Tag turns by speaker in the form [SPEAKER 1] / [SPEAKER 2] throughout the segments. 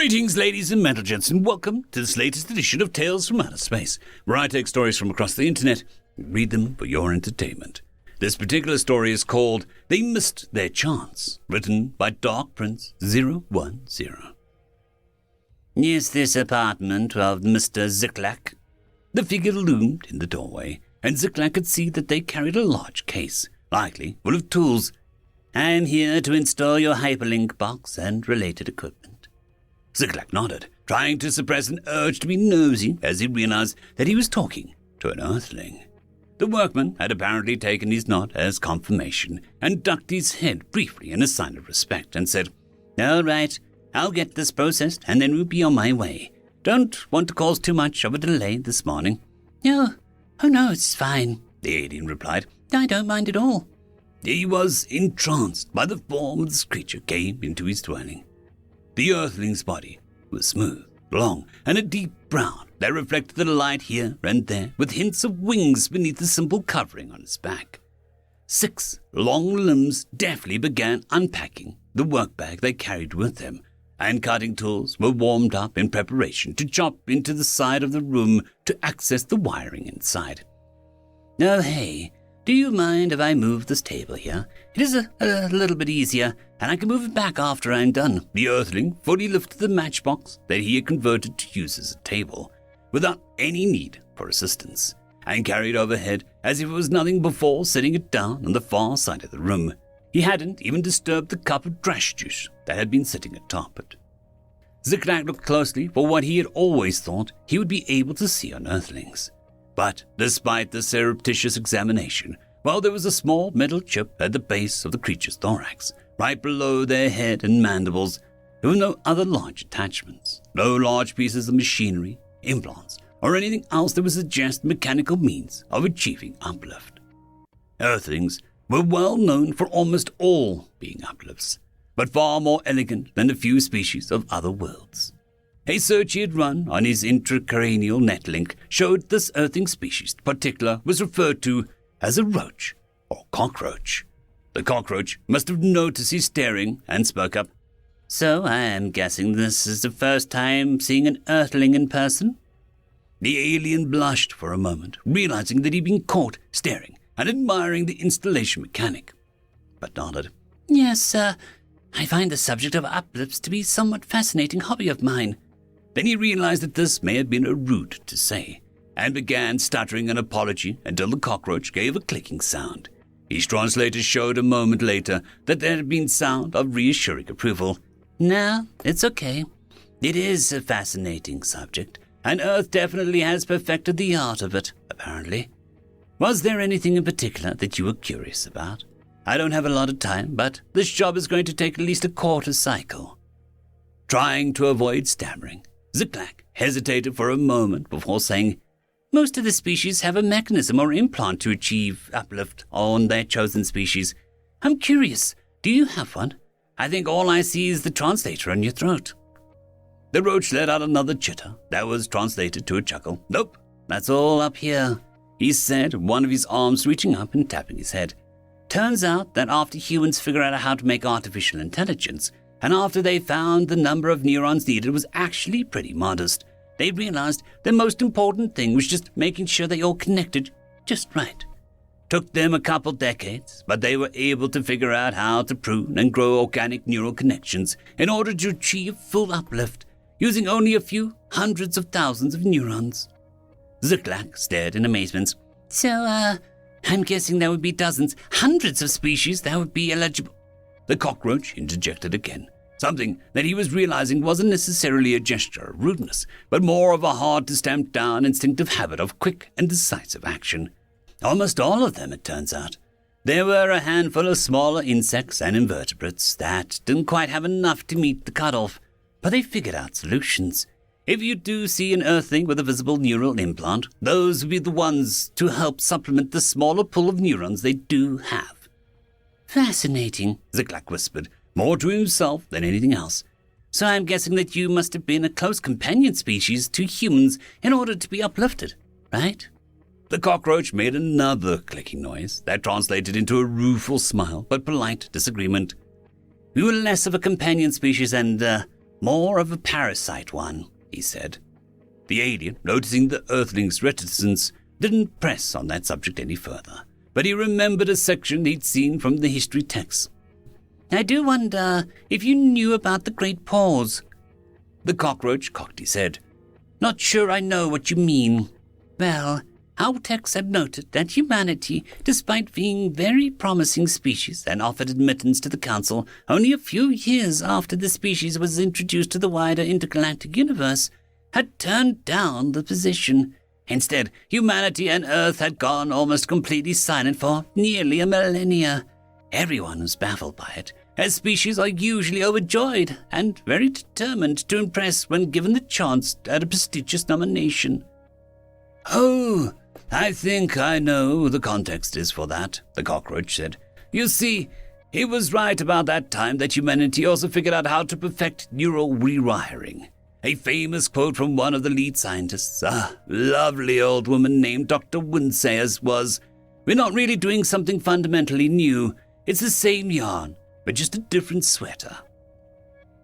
[SPEAKER 1] Greetings, ladies and gents, and welcome to this latest edition of Tales from Outer Space, where I take stories from across the internet and read them for your entertainment. This particular story is called They Missed Their Chance, written by Dark Prince 010. Is this apartment of Mr. Ziklak? The figure loomed in the doorway, and Ziklak could see that they carried a large case, likely full of tools. I am here to install your hyperlink box and related equipment. Ziklak nodded, trying to suppress an urge to be nosy as he realized that he was talking to an Earthling. The workman had apparently taken his nod as confirmation and ducked his head briefly in a sign of respect and said, "All right, I'll get this processed and then we'll be on my way. Don't want to cause too much of a delay this morning." "No, it's fine," the alien replied. "I don't mind at all." He was entranced by the form this creature came into his dwelling. The Earthling's body was smooth, long, and a deep brown that reflected the light here and there, with hints of wings beneath the simple covering on its back. 6 long limbs deftly began unpacking the work bag they carried with them, and cutting tools were warmed up in preparation to chop into the side of the room to access the wiring inside. "Oh, hey, do you mind if I move this table here? It is a little bit easier, and I can move it back after I'm done." The Earthling fully lifted the matchbox that he had converted to use as a table, without any need for assistance, and carried overhead as if it was nothing before setting it down on the far side of the room. He hadn't even disturbed the cup of trash juice that had been sitting atop it. Ziklak looked closely for what he had always thought he would be able to see on Earthlings. But despite the surreptitious examination, there was a small metal chip at the base of the creature's thorax, right below their head and mandibles. There were no other large attachments, no large pieces of machinery, implants, or anything else that would suggest mechanical means of achieving uplift. Earthlings were well known for almost all being uplifts, but far more elegant than the few species of other worlds. A search he had run on his intracranial netlink showed this earthing species in particular was referred to as a roach or cockroach. The cockroach must have noticed his staring and spoke up. "So I am guessing this is the first time seeing an earthling in person?" The alien blushed for a moment, realizing that he'd been caught staring and admiring the installation mechanic, but nodded. "Yes, sir. I find the subject of uplifts to be a somewhat fascinating hobby of mine." Then he realized that this may have been rude to say, and began stuttering an apology until the cockroach gave a clicking sound. His translator showed a moment later that there had been sound of reassuring approval. "No, it's okay. It is a fascinating subject, and Earth definitely has perfected the art of it, apparently. Was there anything in particular that you were curious about? I don't have a lot of time, but this job is going to take at least a quarter cycle." Trying to avoid stammering, Ziklak hesitated for a moment before saying, "Most of the species have a mechanism or implant to achieve uplift on their chosen species. I'm curious, do you have one? I think all I see is the translator on your throat." The roach let out another chitter that was translated to a chuckle. "Nope, that's all up here," he said, one of his arms reaching up and tapping his head. "Turns out that after humans figured out how to make artificial intelligence, and after they found the number of neurons needed was actually pretty modest, they realized the most important thing was just making sure they all connected just right. Took them a couple decades, but they were able to figure out how to prune and grow organic neural connections in order to achieve full uplift, using only a few hundreds of thousands of neurons." Ziklak stared in amazement. "So, I'm guessing there would be dozens, hundreds of species that would be eligible." The cockroach interjected again, something that he was realizing wasn't necessarily a gesture of rudeness, but more of a hard-to-stamp-down instinctive habit of quick and decisive action. "Almost all of them, it turns out. There were a handful of smaller insects and invertebrates that didn't quite have enough to meet the cutoff, but they figured out solutions. If you do see an earthling with a visible neural implant, those would be the ones to help supplement the smaller pool of neurons they do have." "Fascinating," Ziklak whispered, more to himself than anything else. "So I'm guessing that you must have been a close companion species to humans in order to be uplifted, right?" The cockroach made another clicking noise that translated into a rueful smile but polite disagreement. "We were less of a companion species and More of a parasite one, he said. The alien, noticing the Earthling's reticence, didn't press on that subject any further, but he remembered a section he'd seen from the history text. I do wonder if you knew about the Great Pause. The cockroach cocked his head. Not sure I know what you mean. Well, our techs had noted that humanity, despite being very promising species and offered admittance to the Council only a few years after the species was introduced to the wider intergalactic universe, had turned down the position. Instead, humanity and Earth had gone almost completely silent for nearly a millennia. Everyone was baffled by it, as species are usually overjoyed and very determined to impress when given the chance at a prestigious nomination. Oh, I think I know the context is for that, the cockroach said. You see, he was right about that time that humanity also figured out how to perfect neural rewiring. A famous quote from one of the lead scientists, a lovely old woman named Dr. Winsayers, was, "We're not really doing something fundamentally new. It's the same yarn, but just a different sweater."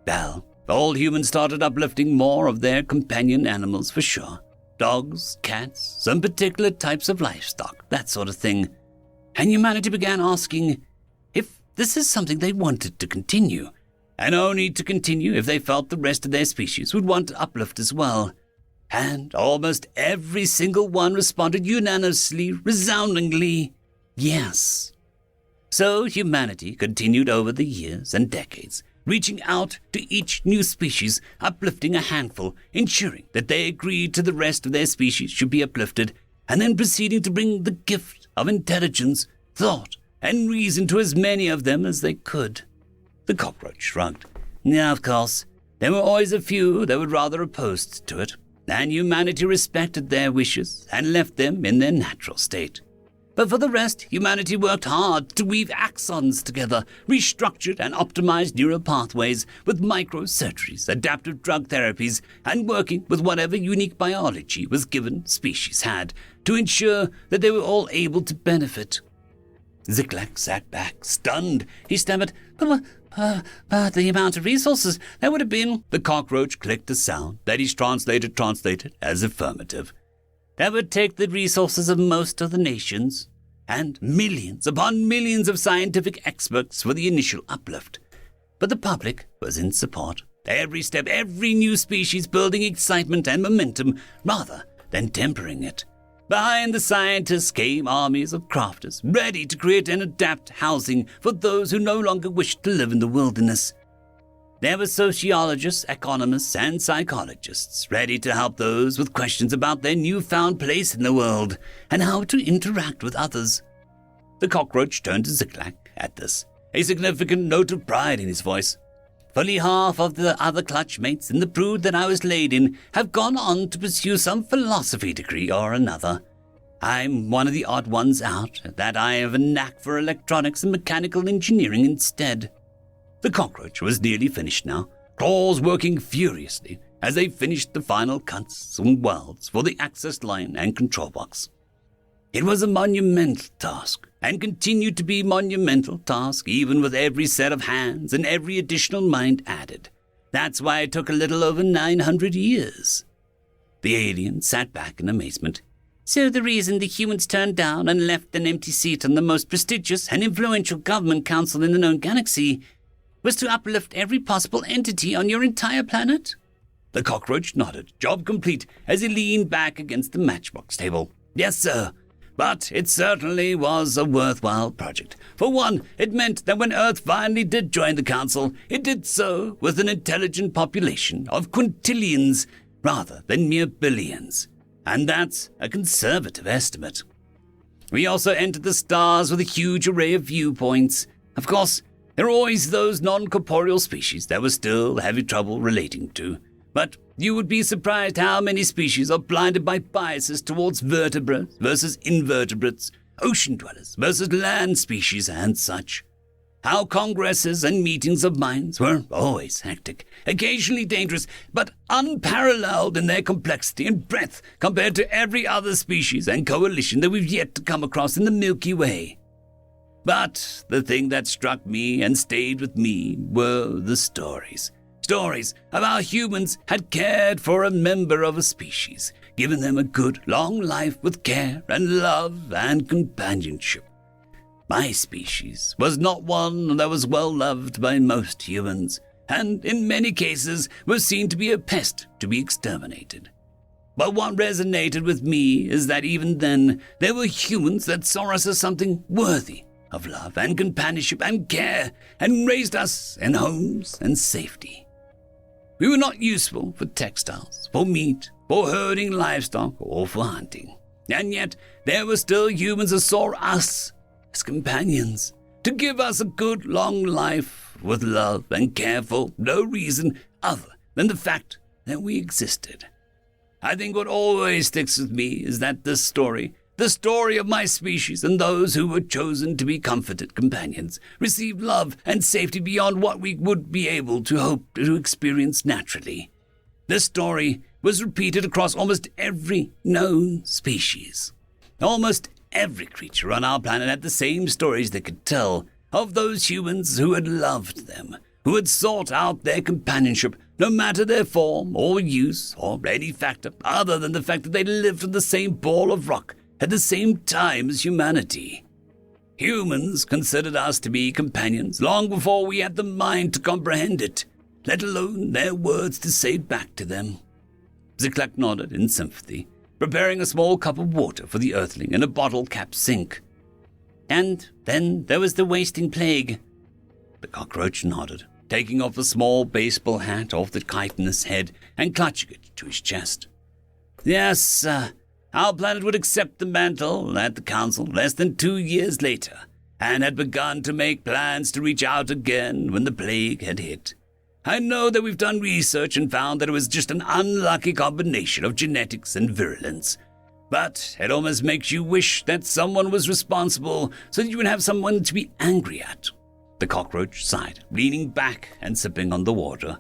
[SPEAKER 1] Well, all humans started uplifting more of their companion animals for sure. Dogs, cats, some particular types of livestock, that sort of thing. And humanity began asking if this is something they wanted to continue, and only to continue if they felt the rest of their species would want to uplift as well. And almost every single one responded unanimously, resoundingly, yes. So humanity continued over the years and decades, reaching out to each new species, uplifting a handful, ensuring that they agreed to the rest of their species should be uplifted, and then proceeding to bring the gift of intelligence, thought, and reason to as many of them as they could. The cockroach shrugged. Yeah, of course, there were always a few that were rather opposed to it, and humanity respected their wishes and left them in their natural state. But for the rest, humanity worked hard to weave axons together, restructured and optimized neural pathways with microsurgeries, adaptive drug therapies, and working with whatever unique biology was given species had to ensure that they were all able to benefit. Ziklag sat back, stunned. He stammered, but the amount of resources that would have been... The cockroach clicked a sound that he translated as affirmative. That would take the resources of most of the nations, and millions upon millions of scientific experts for the initial uplift. But the public was in support. Every step, every new species building excitement and momentum rather than tempering it. Behind the scientists came armies of crafters, ready to create and adapt housing for those who no longer wished to live in the wilderness. There were sociologists, economists, and psychologists ready to help those with questions about their newfound place in the world and how to interact with others. The cockroach turned to Ziklag at this, a significant note of pride in his voice. Fully half of the other clutch mates in the brood that I was laid in have gone on to pursue some philosophy degree or another. I'm one of the odd ones out, that I have a knack for electronics and mechanical engineering instead. The cockroach was nearly finished now, claws working furiously as they finished the final cuts and welds for the access line and control box. It was a monumental task, and continued to be a monumental task even with every set of hands and every additional mind added. That's why it took a little over 900 years. The alien sat back in amazement. So the reason the humans turned down and left an empty seat on the most prestigious and influential government council in the known galaxy was to uplift every possible entity on your entire planet? The cockroach nodded, job complete, as he leaned back against the matchbox table. Yes, sir. But it certainly was a worthwhile project. For one, it meant that when Earth finally did join the Council, it did so with an intelligent population of quintillions rather than mere billions. And that's a conservative estimate. We also entered the stars with a huge array of viewpoints. Of course, there are always those non-corporeal species that we're still having trouble relating to. But you would be surprised how many species are blinded by biases towards vertebrates versus invertebrates, ocean dwellers versus land species and such. How congresses and meetings of minds were always hectic, occasionally dangerous, but unparalleled in their complexity and breadth compared to every other species and coalition that we've yet to come across in the Milky Way. But the thing that struck me and stayed with me were the stories. Stories of how humans had cared for a member of a species, given them a good, long life with care and love and companionship. My species was not one that was well loved by most humans, and in many cases was seen to be a pest to be exterminated. But what resonated with me is that even then, there were humans that saw us as something worthy of love and companionship and care, and raised us in homes and safety. We were not useful for textiles, for meat, for herding livestock, or for hunting. And yet, there were still humans that saw us as companions, to give us a good long life with love and care for no reason other than the fact that we existed. I think what always sticks with me is that the story of my species and those who were chosen to be comforted companions, received love and safety beyond what we would be able to hope to experience naturally. This story was repeated across almost every known species. Almost every creature on our planet had the same stories they could tell of those humans who had loved them, who had sought out their companionship, no matter their form or use or any factor other than the fact that they lived on the same ball of rock at the same time as humanity. Humans considered us to be companions long before we had the mind to comprehend it, let alone their words to say back to them. Ziklag nodded in sympathy, preparing a small cup of water for the earthling in a bottle-capped sink. And then there was the wasting plague. The cockroach nodded, taking off a small baseball hat off the chitinous head and clutching it to his chest. Yes, our planet would accept the mantle at the council less than 2 years later, and had begun to make plans to reach out again when the plague had hit. I know that we've done research and found that it was just an unlucky combination of genetics and virulence. But it almost makes you wish that someone was responsible so that you would have someone to be angry at. The cockroach sighed, leaning back and sipping on the water.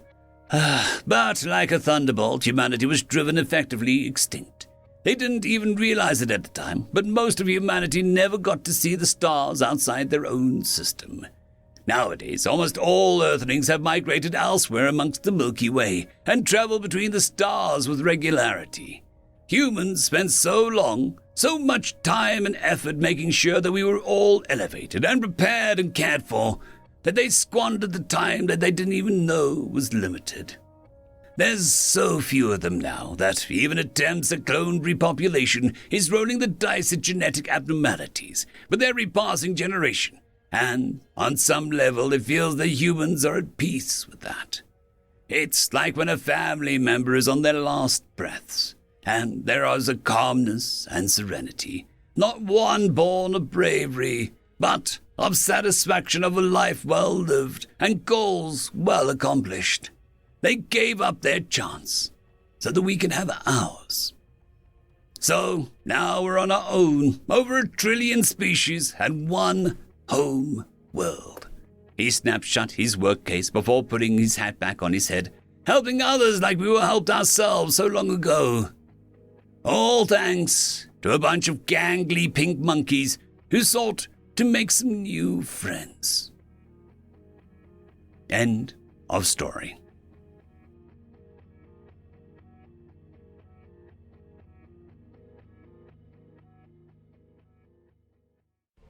[SPEAKER 1] But like a thunderbolt, humanity was driven effectively extinct. They didn't even realize it at the time, but most of humanity never got to see the stars outside their own system. Nowadays, almost all Earthlings have migrated elsewhere amongst the Milky Way and travel between the stars with regularity. Humans spent so much time and effort making sure that we were all elevated and prepared and cared for, that they squandered the time that they didn't even know was limited. There's so few of them now that even attempts at clone repopulation is rolling the dice at genetic abnormalities with every passing generation. And on some level, it feels that humans are at peace with that. It's like when a family member is on their last breaths, and there is a calmness and serenity, not one born of bravery, but of satisfaction of a life well lived and goals well accomplished. They gave up their chance so that we can have ours. So now we're on our own, over 1 trillion species and one home world. He snapped shut his work case before putting his hat back on his head, helping others like we were helped ourselves so long ago. All thanks to a bunch of gangly pink monkeys who sought to make some new friends. End of story.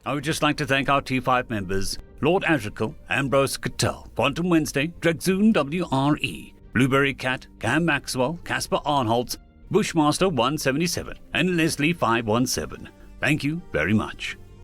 [SPEAKER 1] I would just like to thank our T5 members, Lord Azrakal, Ambrose Cattell, Quantum Wednesday, Dragzoon WRE, Blueberry Cat, Cam Maxwell, Casper Arnholtz, Bushmaster 177, and Leslie 517. Thank you very much.